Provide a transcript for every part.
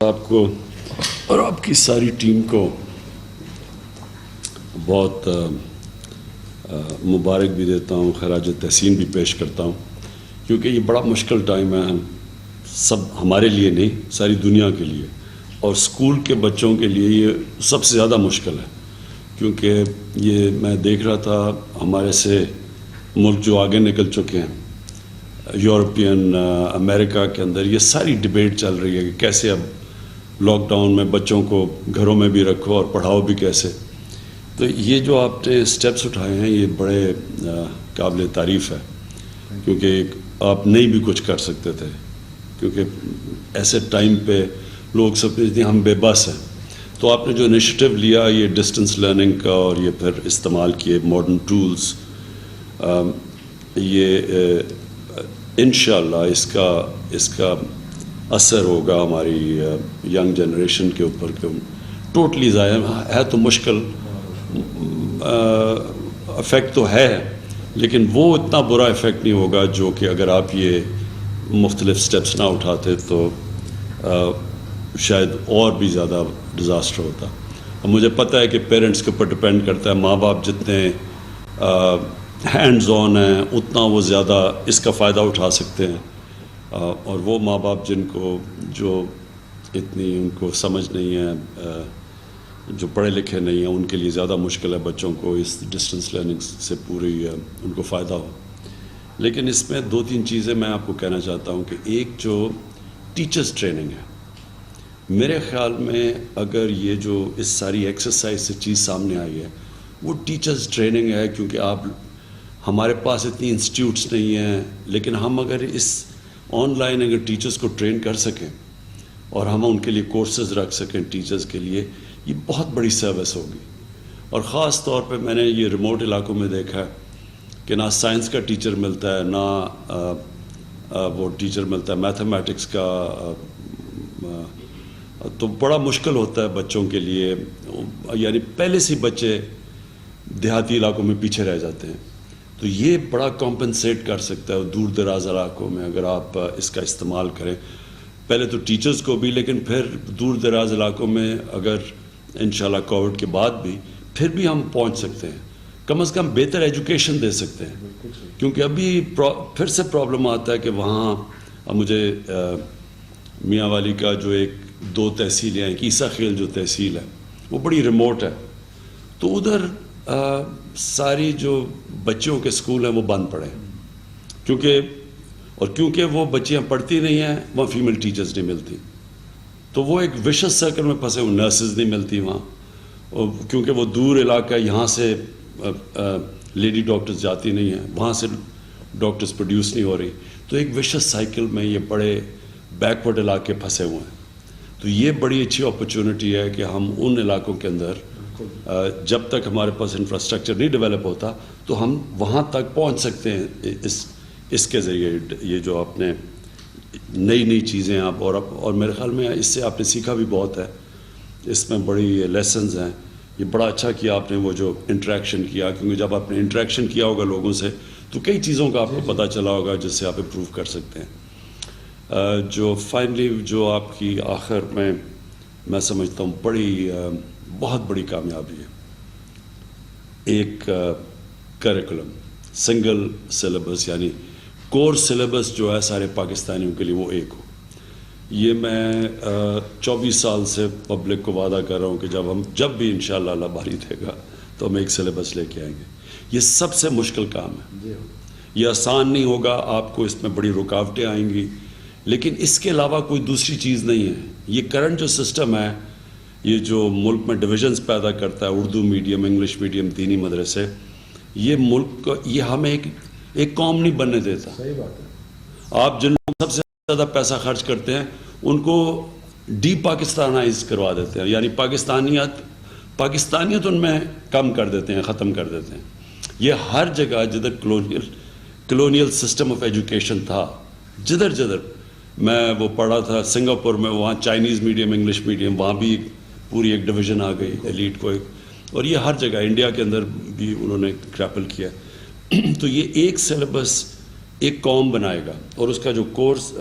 صاحب کو اور آپ کی ساری ٹیم کو بہت مبارک بھی دیتا ہوں، خراج تحسین بھی پیش کرتا ہوں، کیونکہ یہ بڑا مشکل ٹائم ہے، سب ہمارے لیے نہیں، ساری دنیا کے لیے، اور اسکول کے بچوں کے لیے یہ سب سے زیادہ مشکل ہے، کیونکہ یہ میں دیکھ رہا تھا ہمارے سے ملک جو آگے نکل چکے ہیں، یورپین امریکہ کے اندر یہ ساری ڈبیٹ چل رہی ہے کہ کیسے اب لاک ڈاؤن میں بچوں کو گھروں میں بھی رکھو اور پڑھاؤ بھی کیسے. تو یہ جو آپ نے سٹیپس اٹھائے ہیں یہ بڑے قابل تعریف ہے، کیونکہ آپ نہیں بھی کچھ کر سکتے تھے، کیونکہ ایسے ٹائم پہ لوگ سمجھتے ہیں ہم بے بس ہیں. تو آپ نے جو انیشیٹو لیا یہ ڈسٹنس لرننگ کا اور یہ پھر استعمال کیے ماڈرن ٹولز، یہ انشاءاللہ اس کا اثر ہوگا ہماری ینگ جنریشن کے اوپر کہ ٹوٹلی ضائع ہے. تو مشکل افیکٹ تو ہے، لیکن وہ اتنا برا افیکٹ نہیں ہوگا جو کہ اگر آپ یہ مختلف سٹیپس نہ اٹھاتے تو شاید اور بھی زیادہ ڈیزاسٹر ہوتا. اور مجھے پتہ ہے کہ پیرنٹس کے اوپر ڈپینڈ کرتا ہے، ماں باپ جتنے ہینڈز آن ہیں اتنا وہ زیادہ اس کا فائدہ اٹھا سکتے ہیں، اور وہ ماں باپ جن کو جو اتنی ان کو سمجھ نہیں ہے، جو پڑھے لکھے نہیں ہیں، ان کے لیے زیادہ مشکل ہے بچوں کو اس ڈسٹنس لرننگ سے پوری ان کو فائدہ ہو. لیکن اس میں دو تین چیزیں میں آپ کو کہنا چاہتا ہوں کہ ایک جو ٹیچرز ٹریننگ ہے، میرے خیال میں اگر یہ جو اس ساری ایکسرسائز سے چیز سامنے آئی ہے وہ ٹیچرز ٹریننگ ہے، کیونکہ ہمارے پاس اتنی انسٹیٹیوٹس نہیں ہیں، لیکن ہم اگر اس آن لائن اگر ٹیچرز کو ٹرین کر سکیں اور ہم ان کے لیے کورسز رکھ سکیں ٹیچرز کے لیے، یہ بہت بڑی سروس ہوگی. اور خاص طور پہ میں نے یہ ریموٹ علاقوں میں دیکھا ہے کہ نہ سائنس کا ٹیچر ملتا ہے، نہ وہ ٹیچر ملتا ہے میتھمیٹکس کا، تو بڑا مشکل ہوتا ہے بچوں کے لیے. یعنی پہلے سے بچے دیہاتی علاقوں میں پیچھے رہ جاتے ہیں، تو یہ بڑا کمپنسیٹ کر سکتا ہے دور دراز علاقوں میں اگر آپ اس کا استعمال کریں. پہلے تو ٹیچرز کو بھی، لیکن پھر دور دراز علاقوں میں اگر انشاءاللہ کووڈ کے بعد بھی پھر بھی ہم پہنچ سکتے ہیں، کم از کم بہتر ایجوکیشن دے سکتے ہیں. کیونکہ ابھی پھر سے پرابلم آتا ہے کہ وہاں مجھے میاں والی کا جو دو تحصیلیں ہیں، عیسیٰ خیل جو تحصیل ہے وہ بڑی ریموٹ ہے، تو ادھر ساری جو بچیوں کے اسکول ہیں وہ بند پڑے، کیونکہ وہ بچیاں پڑھتی نہیں ہیں، وہاں فیمیل ٹیچرز نہیں ملتی، تو وہ ایک وشس سرکل میں پھنسے ہوئے، نرسز نہیں ملتی وہاں، کیونکہ وہ دور علاقہ، یہاں سے لیڈی ڈاکٹرز جاتی نہیں ہیں، وہاں سے ڈاکٹرز پروڈیوس نہیں ہو رہی، تو ایک وشس سائیکل میں یہ بڑے بیکورڈ علاقے پھنسے ہوئے ہیں. تو یہ بڑی اچھی اپرچونٹی ہے کہ ہم ان علاقوں کے اندر جب تک ہمارے پاس انفراسٹرکچر نہیں ڈیولپ ہوتا تو ہم وہاں تک پہنچ سکتے ہیں اس کے ذریعے. یہ جو آپ نے نئی چیزیں آپ اور میرے خیال میں اس سے آپ نے سیکھا بھی بہت ہے، اس میں بڑی لیسنز ہیں. یہ بڑا اچھا کیا آپ نے وہ جو انٹریکشن کیا، کیونکہ جب آپ نے انٹریکشن کیا ہوگا لوگوں سے تو کئی چیزوں کا آپ کو پتہ چلا ہوگا جس سے آپ امپروو کر سکتے ہیں. جو فائنلی جو آپ کی آخر میں سمجھتا ہوں بہت بڑی کامیابی ہے، ایک کریکولم سنگل سلیبس، یعنی کور سلیبس جو ہے سارے پاکستانیوں کے لیے وہ ایک ہو. یہ میں 24 سال سے پبلک کو وعدہ کر رہا ہوں کہ جب بھی انشاءاللہ اللہ باری دے گا تو ہم ایک سلیبس لے کے آئیں گے. یہ سب سے مشکل کام ہے، یہ آسان نہیں ہوگا، آپ کو اس میں بڑی رکاوٹیں آئیں گی، لیکن اس کے علاوہ کوئی دوسری چیز نہیں ہے. یہ کرنٹ جو سسٹم ہے، یہ جو ملک میں ڈویژنز پیدا کرتا ہے، اردو میڈیم، انگلش میڈیم، دینی مدرسے، یہ ملک کو یہ ہمیں ایک قوم نہیں بننے دیتا. صحیح بات ہے. آپ جن لوگ سب سے زیادہ پیسہ خرچ کرتے ہیں ان کو ڈی پاکستانائز کروا دیتے ہیں، یعنی پاکستانیت ان میں کم کر دیتے ہیں، ختم کر دیتے ہیں. یہ ہر جگہ جدھر کلونیل سسٹم آف ایجوکیشن تھا، جدھر میں وہ پڑھا تھا سنگاپور میں، وہاں چائنیز میڈیم، انگلش میڈیم، وہاں بھی پوری ایک ڈویژن آ گئی ایلیٹ کو، اور یہ ہر جگہ انڈیا کے اندر بھی انہوں نے کریپل کیا. تو یہ ایک سلیبس ایک قوم بنائے گا، اور اس کا جو کورس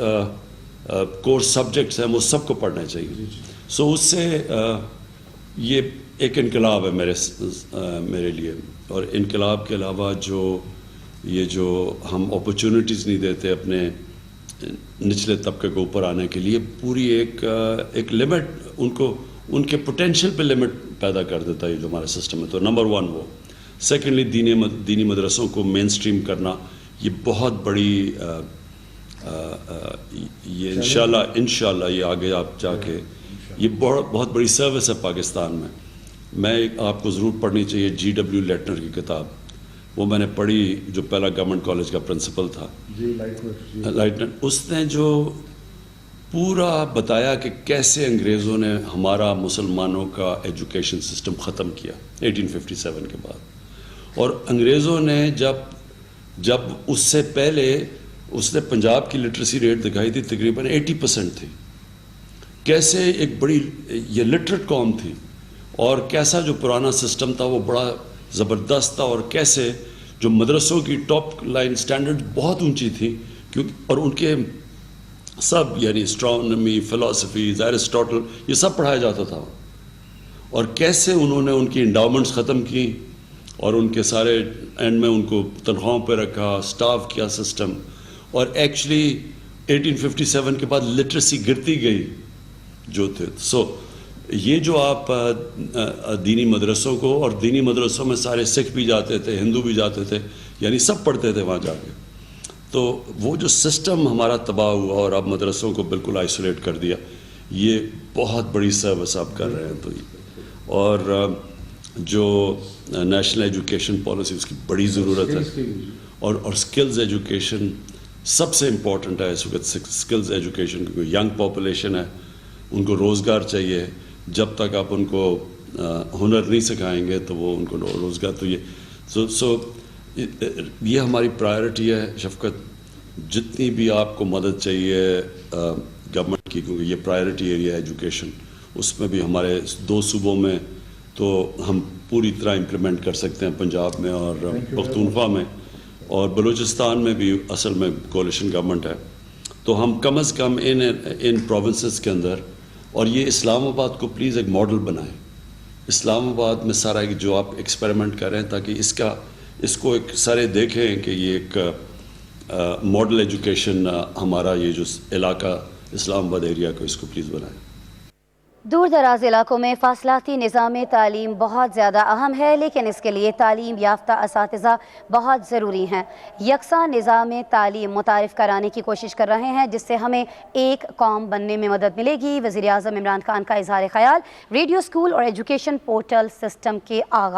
کورس سبجیکٹس ہیں وہ سب کو پڑھنے چاہیے. سو اس سے یہ ایک انقلاب ہے میرے لیے. اور انقلاب کے علاوہ جو ہم اپرچونٹیز نہیں دیتے اپنے نچلے طبقے کو اوپر آنے کے لیے, پوری ایک لمٹ ان کے پوٹینشیل پہ لمٹ پیدا کر دیتا ہے یہ جو ہمارا سسٹم ہے. تو نمبر 1 وہ. سیکنڈلی دینی مدرسوں کو مین اسٹریم کرنا, یہ بہت بڑی یہ انشاءاللہ یہ آگے آپ جا کے یہ بہت بڑی سروس ہے پاکستان میں. میں آپ کو ضرور پڑھنی چاہیے GW لیٹنر کی کتاب, وہ میں نے پڑھی, جو پہلا گورنمنٹ کالج کا پرنسپل تھا لائٹنر. اس نے جو پورا بتایا کہ کیسے انگریزوں نے ہمارا مسلمانوں کا ایجوکیشن سسٹم ختم کیا 1857 کے بعد. اور انگریزوں نے جب اس سے پہلے اس نے پنجاب کی لٹریسی ریٹ دکھائی تھی تقریباً 80% تھی. کیسے ایک بڑی یہ لٹریٹ قوم تھی, اور کیسا جو پرانا سسٹم تھا وہ بڑا زبردست تھا, اور کیسے جو مدرسوں کی ٹاپ لائن سٹینڈرڈ بہت اونچی تھی, اور ان کے سب یعنی اسٹرانومی, فلاسفیز, ایرسٹوٹل, یہ سب پڑھایا جاتا تھا. اور کیسے انہوں نے ان کی انڈاؤمنٹس ختم کی اور ان کے سارے اینڈ میں ان کو تنخواہوں پہ رکھا, سٹاف کیا سسٹم. اور ایکچولی 1857 کے بعد لٹریسی گرتی گئی جو تھے. سو یہ جو آپ دینی مدرسوں کو, اور دینی مدرسوں میں سارے سکھ بھی جاتے تھے, ہندو بھی جاتے تھے, یعنی سب پڑھتے تھے وہاں جا کے. تو وہ جو سسٹم ہمارا تباہ ہوا اور اب مدرسوں کو بالکل آئسولیٹ کر دیا, یہ بہت بڑی سروس آپ کر رہے ہیں. تو اور جو نیشنل ایجوکیشن پالیسی, اس کی بڑی ضرورت ہے. اور سکلز ایجوکیشن سب سے امپورٹنٹ ہے اس وقت. سکلز ایجوکیشن, کیونکہ ینگ پاپولیشن ہے, ان کو روزگار چاہیے. جب تک آپ ان کو ہنر نہیں سکھائیں گے تو وہ ان کو روزگار, تو یہ یہ ہماری پرائرٹی ہے شفقت. جتنی بھی آپ کو مدد چاہیے گورنمنٹ کی, کیونکہ یہ پرائرٹی ایریا ہے ایجوکیشن, اس میں بھی ہمارے 2 صوبوں میں تو ہم پوری طرح امپلیمنٹ کر سکتے ہیں, پنجاب میں اور پختونخوا میں, اور بلوچستان میں بھی اصل میں کولیشن گورنمنٹ ہے. تو ہم کم از کم ان پروونسز کے اندر, اور یہ اسلام آباد کو پلیز ایک ماڈل بنائیں. اسلام آباد میں سارا جو آپ ایکسپیریمنٹ کریں, تاکہ اس کو ایک سارے دیکھیں کہ یہ ایک ماڈل ایجوکیشن ہمارا یہ جو علاقہ اسلام آباد ایریا کو, اس کو پلیز بنائیں. دور دراز علاقوں میں فاصلاتی نظام تعلیم بہت زیادہ اہم ہے، لیکن اس کے لیے تعلیم یافتہ اساتذہ بہت ضروری ہیں۔ یکساں نظام تعلیم متعارف کرانے کی کوشش کر رہے ہیں، جس سے ہمیں ایک قوم بننے میں مدد ملے گی۔ وزیر اعظم عمران خان کا اظہار خیال ریڈیو اسکول اور ایجوکیشن پورٹل سسٹم کے آغاز